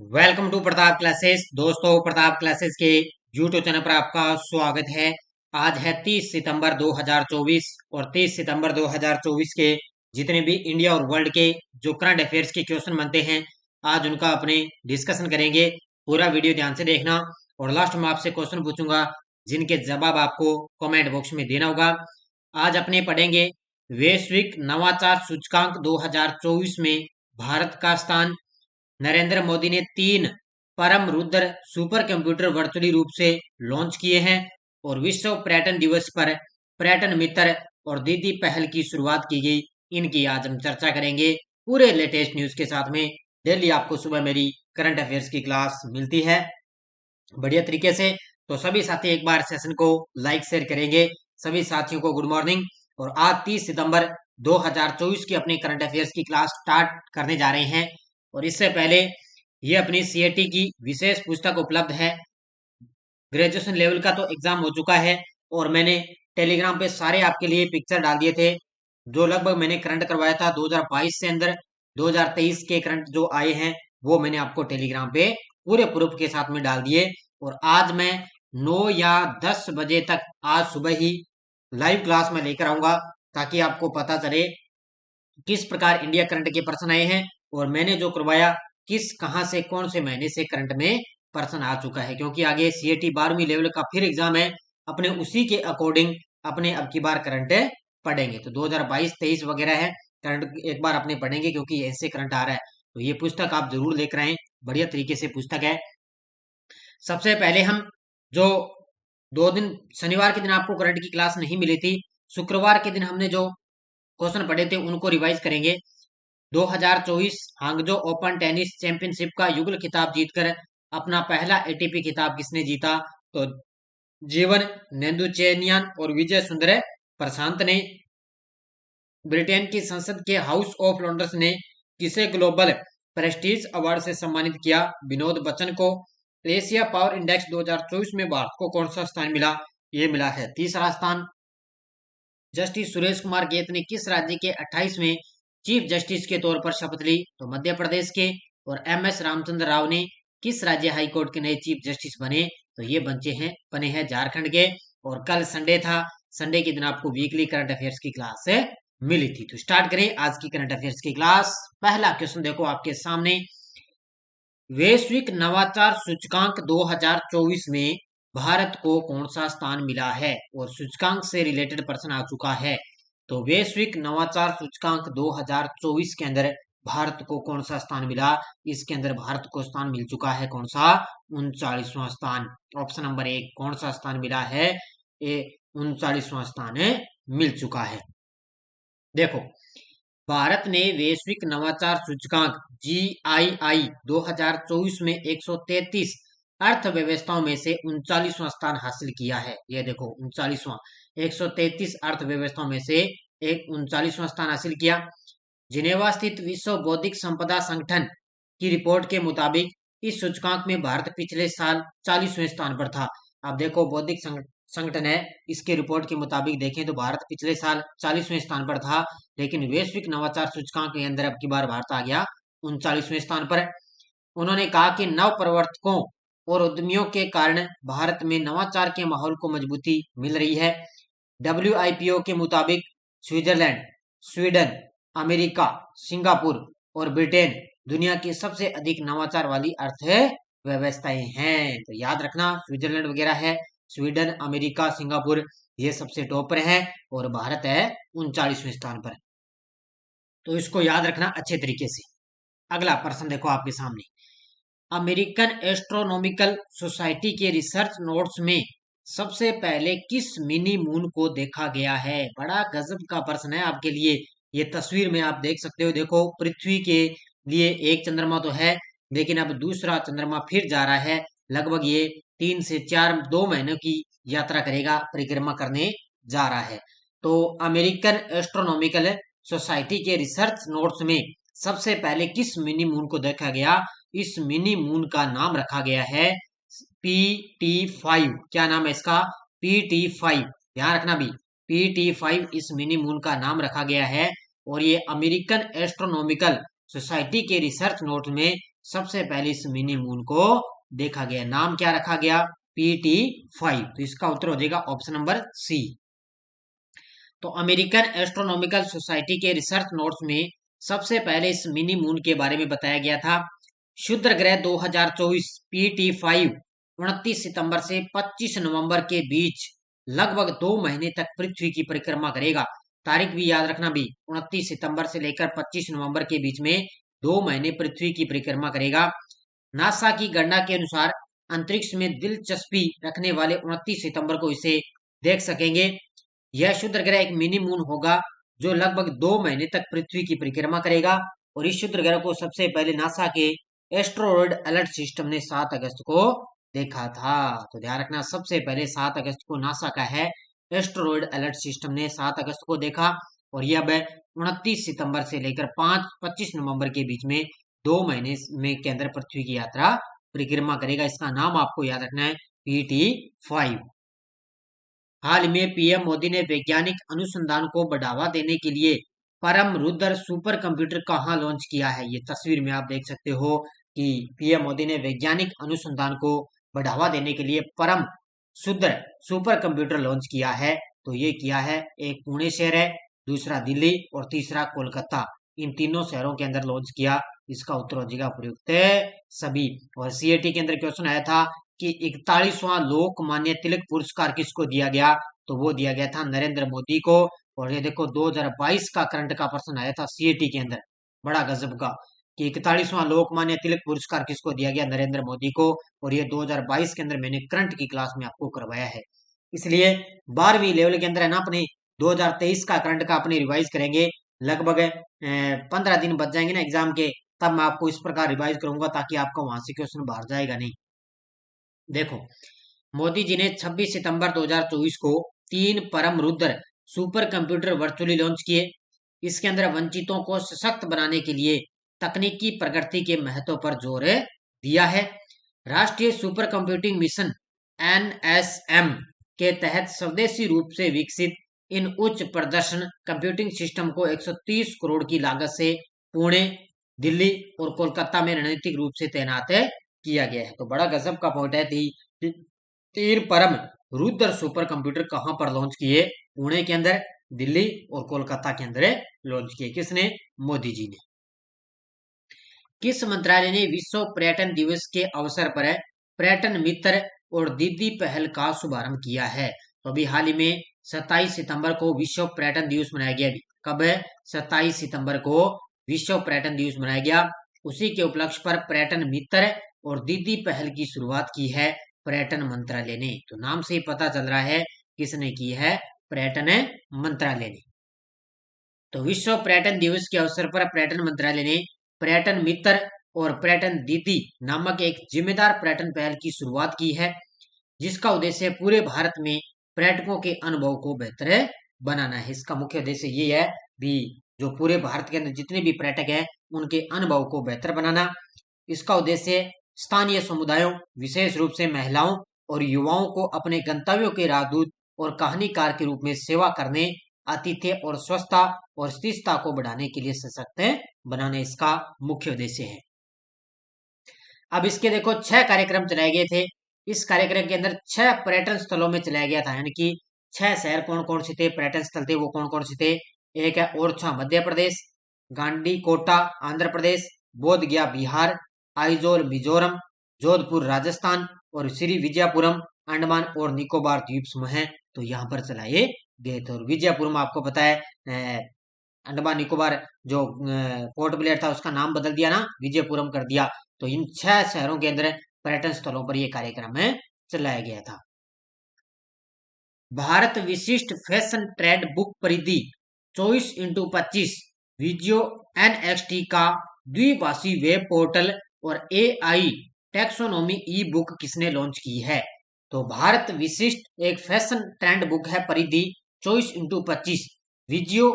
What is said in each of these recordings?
Welcome to Pratap classes. दोस्तों, Pratap classes के YouTube channel पर आपका स्वागत है। आज है 30 सितंबर 2024 और 30 सितंबर 2024 के जितने भी इंडिया और वर्ल्ड के जो करंट अफेयर्स के क्वेश्चन बनते हैं, आज उनका अपने डिस्कशन करेंगे। पूरा वीडियो ध्यान से देखना और लास्ट में आपसे क्वेश्चन पूछूंगा जिनके जवाब आपको कमेंट बॉक्स में देना होगा। आज अपने पढ़ेंगे वैश्विक नवाचार सूचकांक 2024 में भारत का स्थान। नरेंद्र मोदी ने 3 परम रुद्र सुपर कंप्यूटर वर्चुअली रूप से लॉन्च किए हैं और विश्व पर्यटन दिवस पर पर्यटन मित्र और दीदी पहल की शुरुआत की गई। इनकी आज हम चर्चा करेंगे पूरे लेटेस्ट न्यूज के साथ में। डेली आपको सुबह मेरी करंट अफेयर्स की क्लास मिलती है बढ़िया तरीके से। तो सभी साथी एक बार सेशन को लाइक शेयर करेंगे। सभी साथियों को गुड मॉर्निंग। और आज 30 सितंबर 2024 की अपनी करंट अफेयर्स की क्लास स्टार्ट करने जा रहे हैं। और इससे पहले ये अपनी सीएटी की विशेष पुस्तक उपलब्ध है। ग्रेजुएशन लेवल का तो एग्जाम हो चुका है और मैंने टेलीग्राम पे सारे आपके लिए पिक्चर डाल दिए थे जो लगभग मैंने करंट करवाया था 2022 से अंदर 2023 के करंट जो आए हैं वो मैंने आपको टेलीग्राम पे पूरे प्रूफ के साथ में डाल दिए। और आज मैं 9 या 10 बजे तक आज सुबह ही लाइव क्लास में लेकर आऊंगा ताकि आपको पता चले किस प्रकार इंडिया करंट के प्रश्न आए हैं और मैंने जो करवाया किस कहां से कौन से महीने से करंट में प्रश्न आ चुका है, क्योंकि आगे सीएटी 12वीं लेवल का फिर एग्जाम है। अपने उसी के अकॉर्डिंग अपने अब की बार करंट पढ़ेंगे। तो 2022-23 वगैरह है करंट एक बार अपने पढ़ेंगे क्योंकि ऐसे करंट आ रहा है। तो ये पुस्तक आप जरूर लेकर आए, बढ़िया तरीके से पुस्तक है। सबसे पहले हम जो 2 दिन शनिवार के दिन आपको करंट की क्लास नहीं मिली थी, शुक्रवार के दिन हमने जो क्वेश्चन पढ़े थे उनको रिवाइज करेंगे। 2024 हांगजो ओपन टेनिस चैंपियनशिप का युगल खिताब जीतकर अपना पहला एटीपी खिताब किसने जीता? तो जीवन नेदुचेनियन और विजय सुंदर प्रशांत ने। ब्रिटेन की संसद के हाउस ऑफ लॉर्ड्स ने किसे ग्लोबल प्रेस्टीज अवार्ड से सम्मानित किया? विनोद बच्चन को। एशिया पावर इंडेक्स 2024 में भारत को कौन सा स्थान मिला? ये मिला है तीसरा स्थान। जस्टिस सुरेश कुमार गैत ने किस राज्य के 28वें चीफ जस्टिस के तौर पर शपथ ली? तो मध्य प्रदेश के। और एमएस रामचंद्र राव ने किस राज्य हाईकोर्ट के नए चीफ जस्टिस बने? तो ये बने हैं झारखंड के। और कल संडे था, संडे के दिन आपको वीकली करंट अफेयर्स की क्लास मिली थी। तो स्टार्ट करें आज की करंट अफेयर्स की क्लास। पहला क्वेश्चन देखो आपके सामने। वैश्विक नवाचार सूचकांक 2024 में भारत को कौन सा स्थान मिला है? और सूचकांक से रिलेटेड प्रश्न आ चुका है। तो वैश्विक नवाचार सूचकांक 2024 के अंदर भारत को कौन सा स्थान मिला? इसके अंदर भारत को स्थान मिल चुका है कौन सा? 39वां स्थान। ऑप्शन नंबर 1 कौन सा स्थान मिला है? ये 39वां स्थान मिल चुका है। देखो, भारत ने वैश्विक नवाचार सूचकांक GII 2024 में 133 अर्थव्यवस्थाओं में से 39वां स्थान हासिल किया है। ये देखो 39वां, 133 अर्थव्यवस्थाओं में से एक 39वां स्थान हासिल किया। जिनेवा स्थित विश्व बौद्धिक संपदा संगठन की रिपोर्ट के मुताबिक इस सूचकांक में भारत पिछले साल 40वें स्थान पर था। अब देखो बौद्धिक संगठन है, इसके रिपोर्ट के मुताबिक देखें तो भारत पिछले साल 40वें स्थान पर था, लेकिन वैश्विक नवाचार सूचकांक के अंदर अब की बार भारत आ गया 39वें स्थान पर। उन्होंने कहा कि नव प्रवर्तकों और उद्यमियों के कारण भारत में नवाचार के माहौल को मजबूती मिल रही है। WIPO के मुताबिक स्विट्जरलैंड, स्वीडन, अमेरिका, सिंगापुर और ब्रिटेन दुनिया की सबसे अधिक नवाचार वाली अर्थव्यवस्थाएं हैं। तो याद रखना स्विट्जरलैंड वगैरह है, स्वीडन, अमेरिका, सिंगापुर ये सबसे टॉप पर है और भारत है 39वें स्थान पर। तो इसको याद रखना अच्छे तरीके से। अगला प्रश्न देखो आपके सामने। अमेरिकन एस्ट्रोनॉमिकल सोसाइटी के रिसर्च नोट्स में सबसे पहले किस मिनी मून को देखा गया है? बड़ा गजब का प्रश्न है आपके लिए। ये तस्वीर में आप देख सकते हो। देखो पृथ्वी के लिए एक चंद्रमा तो है, लेकिन अब दूसरा चंद्रमा फिर जा रहा है। लगभग ये 3 से 4 2 महीनों की यात्रा करेगा, परिक्रमा करने जा रहा है। तो अमेरिकन एस्ट्रोनॉमिकल सोसाइटी के रिसर्च नोट्स में सबसे पहले किस मिनी मून को देखा गया? इस मिनी मून का नाम रखा गया है PT5। क्या नाम है इसका? PT5। ध्यान रखना भी, PT5 इस मिनी मून का नाम रखा गया है। और ये अमेरिकन एस्ट्रोनॉमिकल सोसाइटी के रिसर्च नोट में सबसे पहले इस मिनी मून को देखा गया। नाम क्या रखा गया? PT5। तो इसका उत्तर हो जाएगा ऑप्शन नंबर सी। तो अमेरिकन एस्ट्रोनॉमिकल सोसाइटी के रिसर्च नोट्स में सबसे पहले इस मिनी मून के बारे में बताया गया था। क्षुद्र ग्रह 2024 PT5 29 सितंबर से 25 नवंबर के बीच लगभग 2 महीने तक पृथ्वी की परिक्रमा करेगा। तारीख भी याद रखना भी, 29 सितंबर से लेकर 25 नवंबर के बीच में 2 महीने पृथ्वी की परिक्रमा करेगा। नासा की गणना के अनुसार अंतरिक्ष में दिलचस्पी रखने वाले 29 सितंबर को इसे देख सकेंगे। यह क्षुद्र ग्रह एक मिनी मून होगा जो लगभग 2 महीने तक पृथ्वी की परिक्रमा करेगा। और इस क्षुद्र ग्रह को सबसे पहले नासा के एस्ट्रोनॉइड अलर्ट सिस्टम ने 7 अगस्त को देखा था। तो ध्यान रखना, सबसे पहले 7 अगस्त को नासा का है एस्ट्रोनॉइड अलर्ट सिस्टम ने 7 अगस्त को देखा। और यह 29 सितंबर से लेकर 25 नवंबर के बीच में 2 महीने में के अंदर पृथ्वी की यात्रा परिक्रमा करेगा। इसका नाम आपको याद रखना है PT5। हाल में पीएम मोदी ने वैज्ञानिक अनुसंधान को बढ़ावा देने के लिए परम रुद्र सुपर कंप्यूटर कहाँ लॉन्च किया है? ये तस्वीर में आप देख सकते हो कि पीएम मोदी ने वैज्ञानिक अनुसंधान को बढ़ावा देने के लिए परम रुद्र सुपर कंप्यूटर लॉन्च किया है। तो ये किया है, एक पुणे शहर है, दूसरा दिल्ली और तीसरा कोलकाता। इन तीनों शहरों के अंदर लॉन्च किया। इसका उत्तर हो जाएगा प्रयुक्त सभी। और सीएटी के अंदर क्वेश्चन आया था कि 41वां लोकमान्य तिलक पुरस्कार किसको दिया गया? तो वो दिया गया था नरेंद्र मोदी को। और ये देखो 2022 का करंट का प्रश्न आया था सीएटी के अंदर, बड़ा गजब का, कि 41वां लोकमान्य तिलक पुरस्कार किसको दिया गया? नरेंद्र मोदी को। और ये 2022 के अंदर मैंने करंट की क्लास में आपको करवाया है। इसलिए 12वीं लेवल के अंदर है ना, अपने 2023 का करंट का अपने रिवाइज करेंगे। लगभग 15 दिन बच जाएंगे ना एग्जाम के, तब मैं आपको इस प्रकार रिवाइज करूंगा ताकि आपका वहां से क्वेश्चन बाहर जाएगा नहीं। देखो, मोदी जी ने 26 सितंबर 2024 को 3 परम Rudra super computer virtually launch किए। इसके अंदर वंचितों को सशक्त बनाने के लिए तकनीकी प्रगति के महत्व पर जोर दिया है। राष्ट्रीय सुपर कंप्यूटिंग मिशन NSM के तहत स्वदेशी रूप से विकसित इन उच्च प्रदर्शन कंप्यूटिंग सिस्टम को 130 करोड़ की लागत से पुणे, दिल्ली और कोलकाता में रणनीतिक रूप से तैनात किया गया है। तो बड़ा गजब का पॉइंट है। 3 परम रुद्र सुपर कंप्यूटर कहां पर लॉन्च किए? पुणे के अंदर, दिल्ली और कोलकाता के अंदर लॉन्च किए। किसने? मोदी जी ने। किस मंत्रालय ने विश्व पर्यटन दिवस के अवसर पर पर्यटन मित्र और दीदी पहल का शुभारंभ किया है? तो अभी हाल ही में 27 सितंबर को विश्व पर्यटन दिवस मनाया गया। कब है? 27 सितंबर को विश्व पर्यटन दिवस मनाया गया। उसी के उपलक्ष्य पर पर्यटन मित्र और दीदी पहल की शुरुआत की है पर्यटन मंत्रालय ने। तो नाम से ही पता चल रहा है किसने की है? पर्यटन मंत्रालय ने। तो विश्व पर्यटन दिवस के अवसर पर पर्यटन मंत्रालय ने पर्यटन मित्र और पर्यटन दीदी नामक एक जिम्मेदार पर्यटन पहल की शुरुआत की है, जिसका उद्देश्य पूरे भारत में पर्यटकों के अनुभव को बेहतर बनाना है। इसका मुख्य उद्देश्य ये है भी, जो पूरे भारत के अंदर जितने भी पर्यटक हैं उनके अनुभव को बेहतर बनाना। इसका उद्देश्य स्थानीय समुदायों, विशेष रूप से महिलाओं और युवाओं को अपने गंतव्यों के राजदूत और कहानीकार के रूप में सेवा करने, आतिथ्य और स्वच्छता और स्थिरता को बढ़ाने के लिए सशक्त बनाने इसका मुख्य उद्देश्य है। अब इसके देखो 6 कार्यक्रम चलाए गए थे। इस कार्यक्रम के अंदर 6 पर्यटन स्थलों में चलाया गया था, यानी कि 6 शहर कौन कौन से थे, पर्यटन स्थल थे वो कौन कौन से थे? एक है ओरछा मध्य प्रदेश, गांडीकोटा आंध्र प्रदेश, बोध गया बिहार, आइजोल मिजोरम, जोधपुर राजस्थान और श्री विजयपुरम अंडमान और निकोबार द्वीप समूह है। तो यहाँ पर चलाए गए थे। और विजयपुरम आपको पता है अंडमान निकोबार जो पोर्ट ब्लेयर था उसका नाम बदल दिया ना, विजयपुरम कर दिया। तो इन 6 शहरों के अंदर पर्यटन स्थलों पर यह कार्यक्रम चलाया गया था। भारत विशिष्ट फैशन ट्रेंड बुक परिधि 24x25 वीडियो NXT का द्विभाषी वेब पोर्टल और AI टैक्सोनॉमी ई बुक किसने लॉन्च की है? तो भारत विशिष्ट एक फैशन ट्रेंड बुक है, परिधि 24x25 वीडियो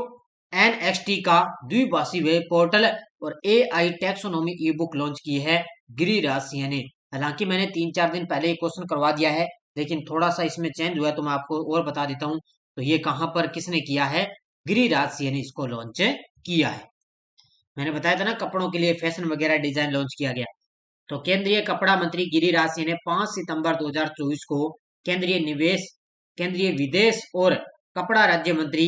NXT का द्विभाषी वेब पोर्टल और AI टैक्सोनॉमी ई बुक लॉन्च की है गिरिराज सिंह ने। हालांकि मैंने 3-4 दिन पहले क्वेश्चन करवा दिया है, लेकिन थोड़ा सा इसमें चेंज हुआ तो मैं आपको और बता देता हूं। तो ये कहां पर किसने किया है? गिरिराज सिंह ने इसको लॉन्च किया है। मैंने बताया था ना कपड़ों के लिए फैशन वगैरह डिजाइन लॉन्च किया गया। तो केंद्रीय कपड़ा मंत्री गिरिराज सिंह ने 5 सितंबर 2024 को केंद्रीय विदेश और कपड़ा राज्य मंत्री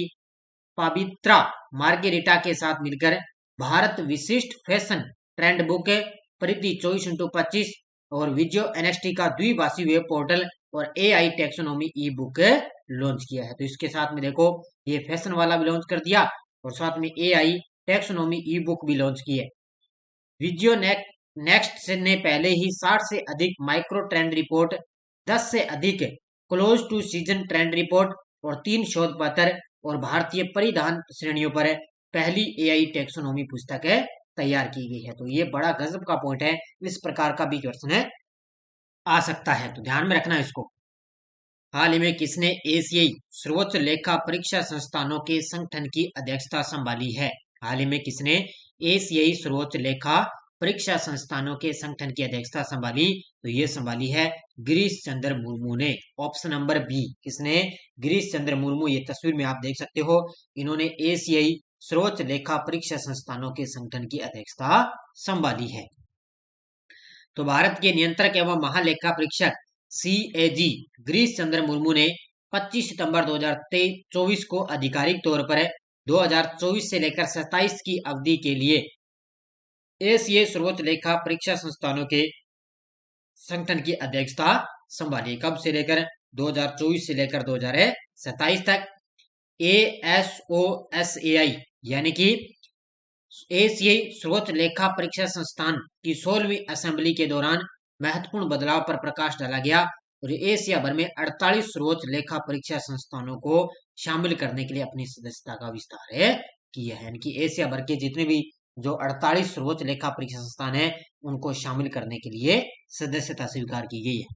पवित्रा मार्गेरिटा के साथ मिलकर भारत विशिष्ट फैशन ट्रेंड बुक परिधि 24x25 और विजयो एनएक्सटी का द्विभाषी वेब पोर्टल और एआई टैक्सोनॉमी ई बुक लॉन्च किया है। तो इसके साथ में देखो ये फैशन वाला भी लॉन्च कर दिया और साथ में एआई टैक्सोनॉमी ई बुक भी लॉन्च की है। विजयो नेक्स्ट ने पहले ही 60 से अधिक माइक्रो ट्रेंड रिपोर्ट, 10 से अधिक close to season trend report और 3 शोध पत्र और भारतीय परिधान श्रेणियों पर पहली एआई टैक्सोनॉमी पुस्तक तैयार की गई है। तो ये बड़ा गजब का पॉइंट है, इस प्रकार का भी क्वेश्चन आ सकता है, तो ध्यान में रखना इसको। हाल ही में किसने एशियाई सर्वोच्च लेखा परीक्षा संस्थानों के संगठन की अध्यक्षता संभाली है? हाल ही में किसने एशियाई सर्वोच्च लेखा परीक्षा संस्थानों के संगठन की अध्यक्षता संभाली? तो ये संभाली है गिरीश चंद्र मुर्मू ने। ऑप्शन नंबर बी, किसने? गिरीश चंद्र मुर्मू। ये तस्वीर में आप देख सकते हो, इन्होंने एशियाई सर्वोच्च लेखा परीक्षा संस्थानों के संगठन की अध्यक्षता संभाली है। तो भारत के नियंत्रक एवं महालेखा परीक्षक CAG गिरीश चंद्र मुर्मू ने 25 सितंबर 2024 को आधिकारिक तौर पर 2024 से लेकर 27 की अवधि के लिए एशियाई सर्वोच्च लेखा परीक्षा संस्थानों के संगठन की अध्यक्षता संभाली। कब से लेकर? 2024 से लेकर 2027 तक। ASOSAI यानी कि एशियाई सर्वोच्च लेखा परीक्षा संस्थान की 16वीं असेंबली के दौरान महत्वपूर्ण बदलाव पर प्रकाश डाला गया और एशिया भर में 48 सर्वोच्च लेखा परीक्षा संस्थानों को शामिल करने के लिए अपनी सदस्यता का विस्तार किया है। यानी कि एशिया भर के जितने भी जो 48 सर्वोच्च लेखा परीक्षा संस्थान है उनको शामिल करने के लिए सदस्यता स्वीकार की गई है।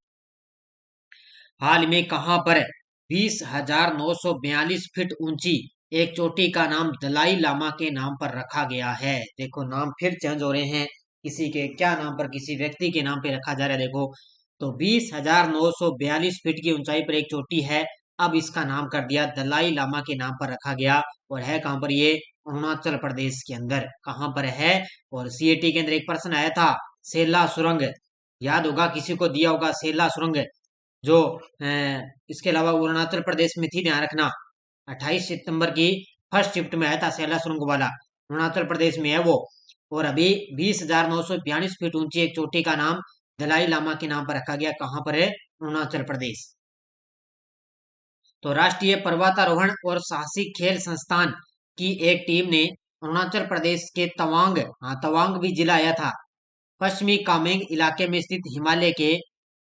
हाल में कहां पर 20,942 फीट ऊंची एक चोटी का नाम दलाई लामा के नाम पर रखा गया है? देखो नाम फिर चेंज हो रहे हैं, किसी के क्या नाम पर, किसी व्यक्ति के नाम पे रखा जा रहा है। देखो तो 20,942 फीट की ऊंचाई पर एक चोटी है, अब इसका नाम कर दिया दलाई लामा के नाम पर रखा गया और है कहां पर? ये अरुणाचल प्रदेश के अंदर। कहां पर है? और CAT के अंदर एक प्रश्न आया था, सेला सुरंग, याद होगा किसी को दिया होगा सेला सुरंग, जो इसके अलावा अरुणाचल प्रदेश में थी, ध्यान रखना। 28 सितंबर की फर्स्ट शिफ्ट में आया था सेला सुरंग वाला, अरुणाचल प्रदेश में है वो। और अभी 20,942 फीट ऊंची एक चोटी का नाम दलाई लामा के नाम पर रखा गया, कहां पर है? अरुणाचल प्रदेश। तो राष्ट्रीय पर्वतारोहण और साहसिक खेल संस्थान की एक टीम ने अरुणाचल प्रदेश के तवांग भी जिला आया था, पश्चिमी कामेंग इलाके में स्थित हिमालय के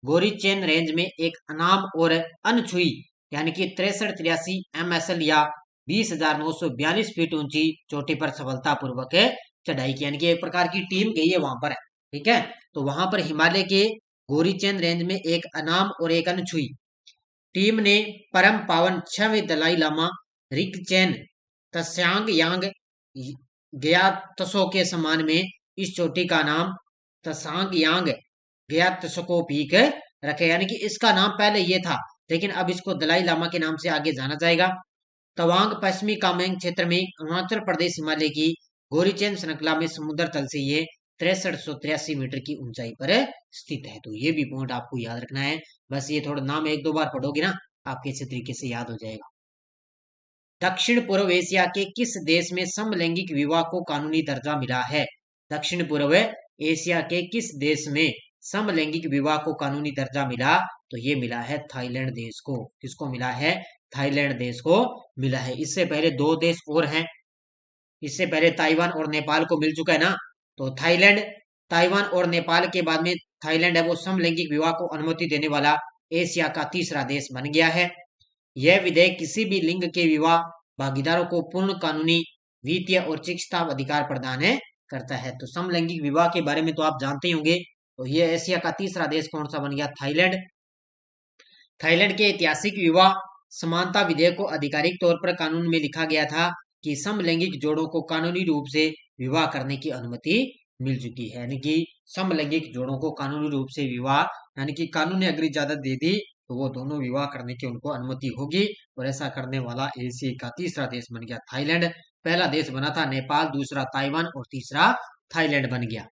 गोरीचेन रेंज में एक अनाम और अनछुई यानी कि 6383 MSL या 20,942 फीट ऊंची चोटी पर सफलतापूर्वक चढ़ाई की। यानी कि एक प्रकार की टीम गई है वहां पर, ठीक है। तो वहां पर हिमालय के गोरीचेन रेंज में एक अनाम और एक अनछुई टीम ने परम पावन 6वें दलाई लामा रिकचेन तस्यांग यांग ग्यातसो के सम्मान में इस चोटी का नाम तसांग यांग ग्यातसको पीक रखे। यानी कि इसका नाम पहले ये था, लेकिन अब इसको दलाई लामा के नाम से आगे जाना जाएगा। तवांग पश्चिमी कामेंग क्षेत्र में अरुणाचल प्रदेश हिमालय की गोरीचेन श्रृंखला में समुद्र तल से ये 6383 मीटर की ऊंचाई पर स्थित है। तो ये भी पॉइंट आपको याद रखना है, बस ये थोड़ा नाम एक दो बार पढ़ोगे ना आपके अच्छे तरीके से याद हो जाएगा। दक्षिण पूर्व एशिया के किस देश में समलैंगिक विवाह को कानूनी दर्जा मिला है? दक्षिण पूर्व एशिया के किस देश में समलैंगिक विवाह को कानूनी दर्जा मिला? तो ये मिला है थाईलैंड देश को। किसको मिला है? थाईलैंड देश को मिला है। इससे पहले दो देश और हैं, इससे पहले ताइवान और नेपाल को मिल चुका है ना। तो थाईलैंड, ताइवान और नेपाल के बाद में थाईलैंड है वो समलैंगिक विवाह को अनुमति देने वाला एशिया का तीसरा देश बन गया है। यह विधेयक किसी भी लिंग के विवाह भागीदारों को पूर्ण कानूनी, वित्तीय और चिकित्सा अधिकार प्रदान करता है। तो समलैंगिक विवाह के बारे में तो आप जानते ही होंगे। तो ये एशिया का तीसरा देश कौन सा बन गया? थाईलैंड। थाईलैंड के ऐतिहासिक विवाह समानता विधेयक को आधिकारिक तौर पर कानून में लिखा गया था कि समलैंगिक जोड़ों को कानूनी रूप से विवाह करने की अनुमति मिल चुकी है। यानी कि समलैंगिक जोड़ों को कानूनी रूप से विवाह, यानी कि कानून ने अगर इजाजत दे दी तो वो दोनों विवाह करने की उनको अनुमति होगी। और ऐसा करने वाला एशिया का तीसरा देश बन गया थाईलैंड। पहला देश बना था नेपाल, दूसरा ताइवान और तीसरा थाईलैंड बन गया।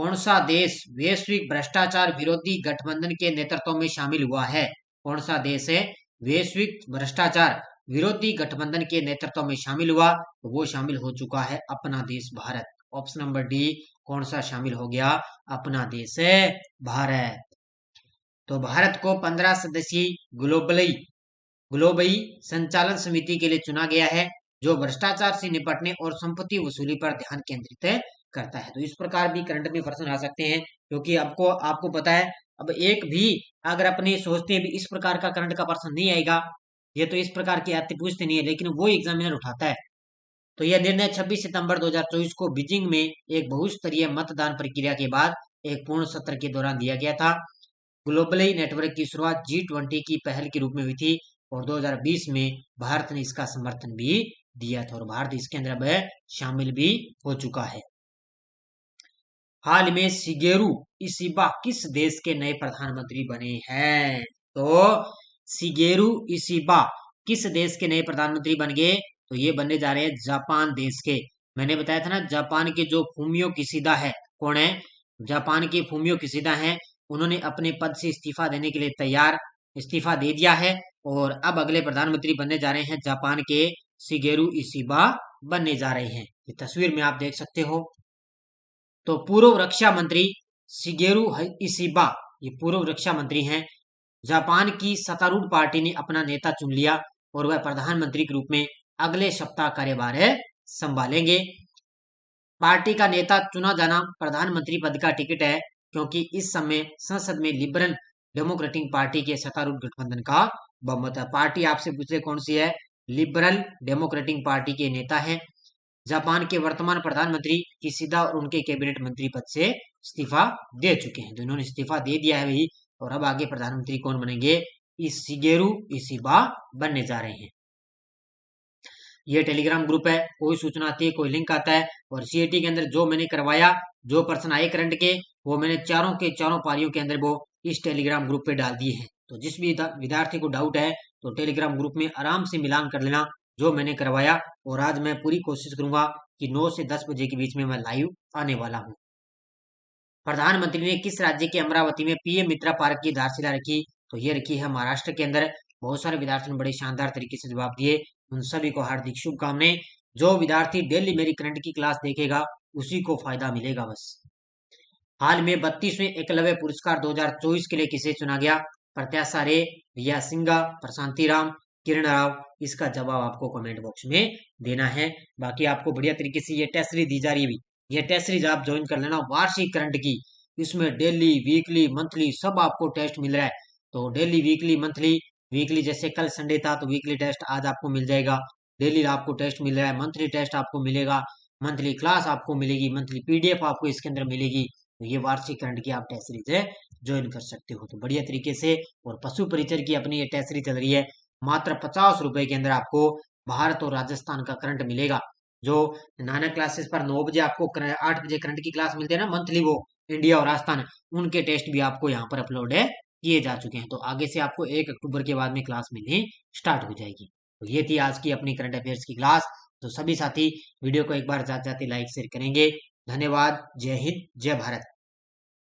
कौन सा देश वैश्विक भ्रष्टाचार विरोधी गठबंधन के नेतृत्व में शामिल हुआ है? कौन सा देश है वैश्विक भ्रष्टाचार विरोधी गठबंधन के नेतृत्व में शामिल हुआ? तो वो शामिल हो चुका है अपना देश भारत। ऑप्शन नंबर डी, कौन सा शामिल हो गया? अपना देश है भारत। तो भारत को 15 सदस्यीय ग्लोबली संचालन समिति के लिए चुना गया है, जो भ्रष्टाचार से निपटने और संपत्ति वसूली पर ध्यान केंद्रित करता है। तो इस प्रकार भी करंट में प्रश्न आ सकते हैं, क्योंकि आपको पता है, अब एक भी अगर अपने सोचते हैं भी इस प्रकार का करंट का प्रश्न नहीं आएगा, ये तो इस प्रकार की आते पूछते नहीं है, लेकिन वो एग्जामिनर उठाता है। तो यह निर्णय 26 सितंबर 2024 को बीजिंग में एक बहुस्तरीय मतदान प्रक्रिया के बाद एक पूर्ण सत्र के दौरान दिया गया था। ग्लोबली नेटवर्क की शुरुआत G20 की पहल के रूप में हुई थी और 2020 में भारत ने इसका समर्थन भी दिया था और भारत इसके अंदर अब शामिल भी हो चुका है। हाल में शिगेरू इशिबा किस देश के नए प्रधानमंत्री बने हैं? तो शिगेरू इशिबा किस देश के नए प्रधानमंत्री बन गए? तो ये बनने जा रहे हैं जापान देश के। मैंने बताया था ना, जापान के जो फूमियो किशिदा है, कौन है? जापान के फूमियो किशिदा हैं, उन्होंने अपने पद से इस्तीफा देने के लिए इस्तीफा दे दिया है और अब अगले प्रधानमंत्री बनने जा रहे हैं जापान के शिगेरू इशिबा बनने जा रहे हैं। ये तस्वीर में आप देख सकते हो। तो पूर्व रक्षा मंत्री शिगेरू इशिबा, ये पूर्व रक्षा मंत्री हैं। जापान की सत्तारूढ़ पार्टी ने अपना नेता चुन लिया और वह प्रधानमंत्री के रूप में अगले सप्ताह कार्यभार संभालेंगे। पार्टी का नेता चुना जाना प्रधानमंत्री पद का टिकट है, क्योंकि इस समय संसद में लिबरल डेमोक्रेटिक पार्टी के सत्तारूढ़ गठबंधन का बहुमत है। पार्टी आपसे पूछे कौन सी है? लिबरल डेमोक्रेटिक पार्टी के नेता हैं। जापान के वर्तमान प्रधानमंत्री किशिदा और उनके कैबिनेट मंत्री पद से इस्तीफा दे चुके हैं, तो इन्होंने इस्तीफा दे दिया है वही, और अब आगे प्रधानमंत्री कौन बनेंगे? शिगेरू इशिबा बनने जा रहे हैं। ये टेलीग्राम ग्रुप है, कोई सूचना आती है, कोई लिंक आता है, और सीएटी के अंदर जो मैंने करवाया, जो प्रश्न आए करंट के, वो मैंने चारों के चारों पारियों के अंदर वो इस टेलीग्राम ग्रुप पे डाल दिए हैं। तो जिस भी विद्यार्थी को डाउट है तो टेलीग्राम ग्रुप में आराम से मिलान कर लेना जो मैंने करवाया, और आज मैं पूरी कोशिश करूंगा कि 9 से 10 बजे के बीच में मैं लाइव आने वाला हूँ। प्रधानमंत्री ने किस राज्य के अमरावती में पीएम मित्रा पार्क की आधारशिला रखी? तो ये रखी है महाराष्ट्र के अंदर। बहुत सारे विद्यार्थियों ने बड़े शानदार तरीके से जवाब दिए, उन सभी को हार्दिक शुभकामनाएं। जो विद्यार्थी डेली मेरी करंट की क्लास देखेगा उसी को फायदा मिलेगा बस। हाल में 32वें एकलव्य पुरस्कार 2024 के लिए किसे चुना गया? प्रत्याशा रे, रिया सिंघा, प्रशांति राम, किरण राव। इसका जवाब आपको कमेंट बॉक्स में देना है। बाकी आपको बढ़िया तरीके से ये टेस्ट सीरीज दी जा रही है, ये टेस्ट सीरीज आप ज्वाइन कर लेना वार्षिक करंट की। इसमें डेली, वीकली, मंथली सब आपको टेस्ट मिल रहा है। तो डेली, वीकली, मंथली, वीकली जैसे कल संडे था तो वीकली टेस्ट आज आपको मिल जाएगा, डेली आपको टेस्ट मिल रहा है, मंथली टेस्ट आपको मिलेगा, मंथली क्लास आपको मिलेगी, मंथली पीडीएफ आपको इसके अंदर मिलेगी। तो ये वार्षिक करंट की आप टेस्ट सीरीज है ज्वाइन कर सकते हो, तो बढ़िया तरीके से। और पशु परिचर की अपनी ये टेस्ट सीरीज चल रही है, मात्र 50 रुपए के अंदर आपको भारत और राजस्थान का करंट मिलेगा। जो नानक क्लासेस पर 9 बजे आपको 8 बजे करंट की क्लास मिलती है ना मंथली, वो इंडिया और राजस्थान, उनके टेस्ट भी आपको यहाँ पर अपलोड है किए जा चुके हैं। तो आगे से आपको 1 अक्टूबर के बाद में क्लास मिलनी स्टार्ट हो जाएगी। तो ये थी आज की अपनी करंट अफेयर्स की क्लास। तो सभी साथी वीडियो को एक बार जाते जाते लाइक शेयर करेंगे। धन्यवाद। जय हिंद, जय भारत।